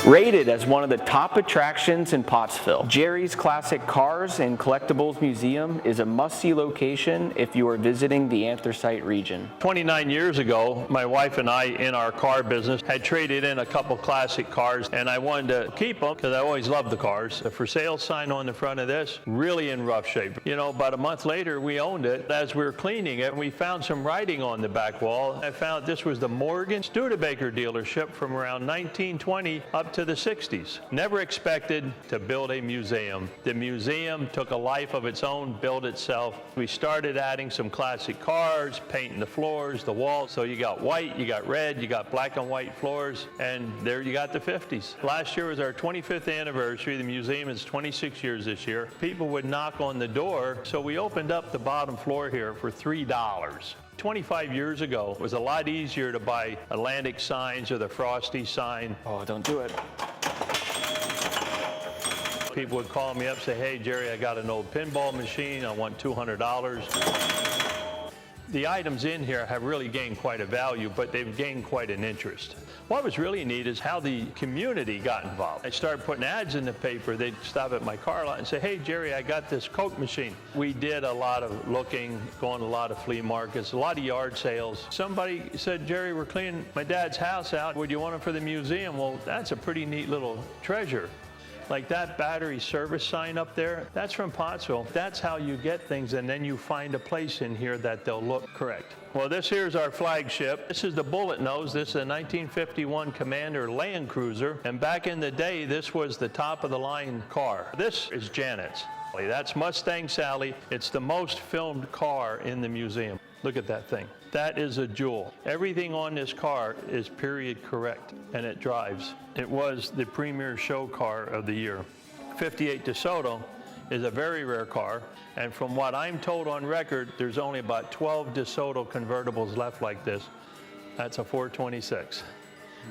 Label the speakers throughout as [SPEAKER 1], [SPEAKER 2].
[SPEAKER 1] Rated as one of the top attractions in Pottsville, Jerry's Classic Cars and Collectibles Museum is a must-see location if you are visiting the Anthracite region.
[SPEAKER 2] 29 years ago, my wife and I, in our car business, had traded in a couple classic cars, and I wanted to keep them because I always loved the cars. The for sale sign on the front of this, really in rough shape. You know, about a month later, we owned it. As we were cleaning it, we found some writing on the back wall. I found this was the Morgan Studebaker dealership from around 1920 up to the 60s. Never expected to build a museum. The museum took a life of its own, built itself. We started adding some classic cars, painting the floors, the walls. So you got white, you got red, you got black and white floors, and there you got the 50s. Last year was our 25th anniversary. The museum is 26 years this year. People would knock on the door, so we opened up the bottom floor here for $3. 25 years ago, it was a lot easier to buy Atlantic signs or the Frosty sign.
[SPEAKER 1] Oh, don't do it.
[SPEAKER 2] People would call me up and say, hey, Jerry, I got an old pinball machine. I want $200. The items in here have really gained quite a value, but they've gained quite an interest. What was really neat is how the community got involved. I started putting ads in the paper. They'd stop at my car lot and say, hey, Jerry, I got this Coke machine. We did a lot of looking, going to a lot of flea markets, a lot of yard sales. Somebody said, Jerry, we're cleaning my dad's house out. Would you want them for the museum? Well, that's a pretty neat little treasure. Like that battery service sign up there, that's from Pottsville. That's how you get things, and then you find a place in here that they'll look correct. Well, this here's our flagship. This is the Bullet Nose. This is a 1951 Commander Land Cruiser, and back in the day, this was the top of the line car. This is Janet's. That's Mustang Sally. It's the most filmed car in the museum. Look at that thing. That is a jewel. Everything on this car is period correct, and it drives. It was the premier show car of the year. 58 DeSoto is a very rare car, and from what I'm told on record, there's only about 12 DeSoto convertibles left like this. That's a 426.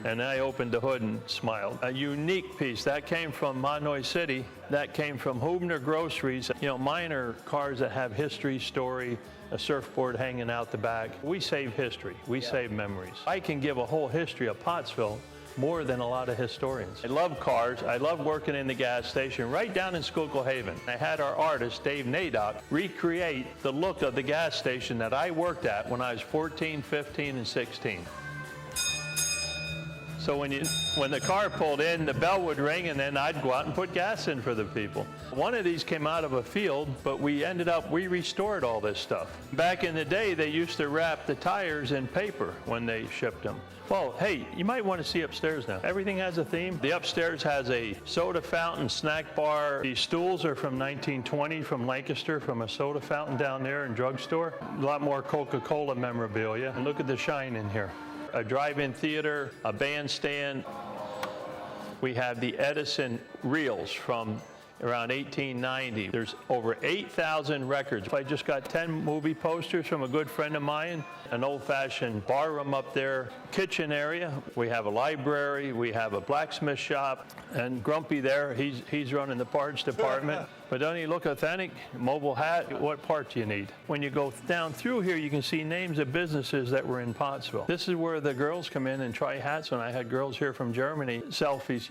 [SPEAKER 2] And I opened the hood and smiled. A unique piece. That came from Monoy City. That came from Hubner Groceries. You know, mine are cars that have history, story, a surfboard hanging out the back. We save history. We save memories. I can give a whole history of Pottsville more than a lot of historians. I love cars. I love working in the gas station right down in Schuylkill Haven. I had our artist, Dave Nadock, recreate the look of the gas station that I worked at when I was 14, 15, and 16. So when the car pulled in, the bell would ring, and then I'd go out and put gas in for the people. One of these came out of a field, but we restored all this stuff. Back in the day, they used to wrap the tires in paper when they shipped them. Well, hey, you might want to see upstairs now. Everything has a theme. The upstairs has a soda fountain, snack bar. These stools are from 1920 from Lancaster, from a soda fountain down there and drugstore. A lot more Coca-Cola memorabilia. And look at the shine in here. A drive-in theater, a bandstand. We have the Edison reels from around 1890. There's over 8,000 records. I just got 10 movie posters from a good friend of mine, an old-fashioned bar room up there, kitchen area. We have a library, we have a blacksmith shop, and Grumpy there, he's running the parts department. But don't he look authentic? Mobile hat, what part do you need? When you go down through here, you can see names of businesses that were in Pottsville. This is where the girls come in and try hats. When I had girls here from Germany, selfies,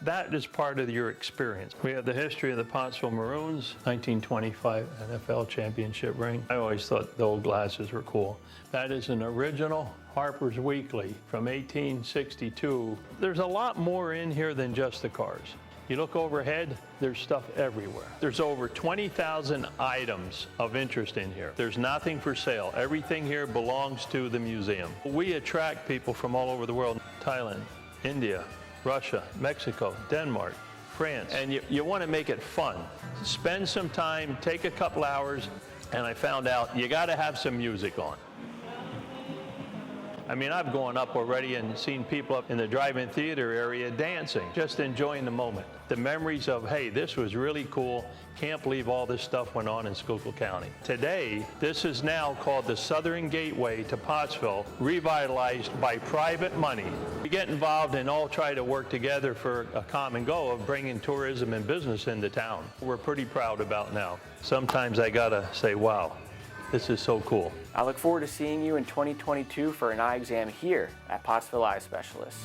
[SPEAKER 2] that is part of your experience. We have the history of the Pottsville Maroons, 1925 NFL championship ring. I always thought the old glasses were cool. That is an original Harper's Weekly from 1862. There's a lot more in here than just the cars. You look overhead, there's stuff everywhere. There's over 20,000 items of interest in here. There's nothing for sale. Everything here belongs to the museum. We attract people from all over the world. Thailand, India, Russia, Mexico, Denmark, France. And you want to make it fun. Spend some time, take a couple hours, and I found out you got to have some music on. I mean, I've gone up already and seen people up in the drive-in theater area dancing, just enjoying the moment. The memories of, hey, this was really cool. Can't believe all this stuff went on in Schuylkill County. Today, this is now called the Southern Gateway to Pottsville, revitalized by private money. We get involved and all try to work together for a common goal of bringing tourism and business into town. We're pretty proud about now. Sometimes I gotta say, wow. This is so cool.
[SPEAKER 1] I look forward to seeing you in 2022 for an eye exam here at Pottsville Eye Specialists.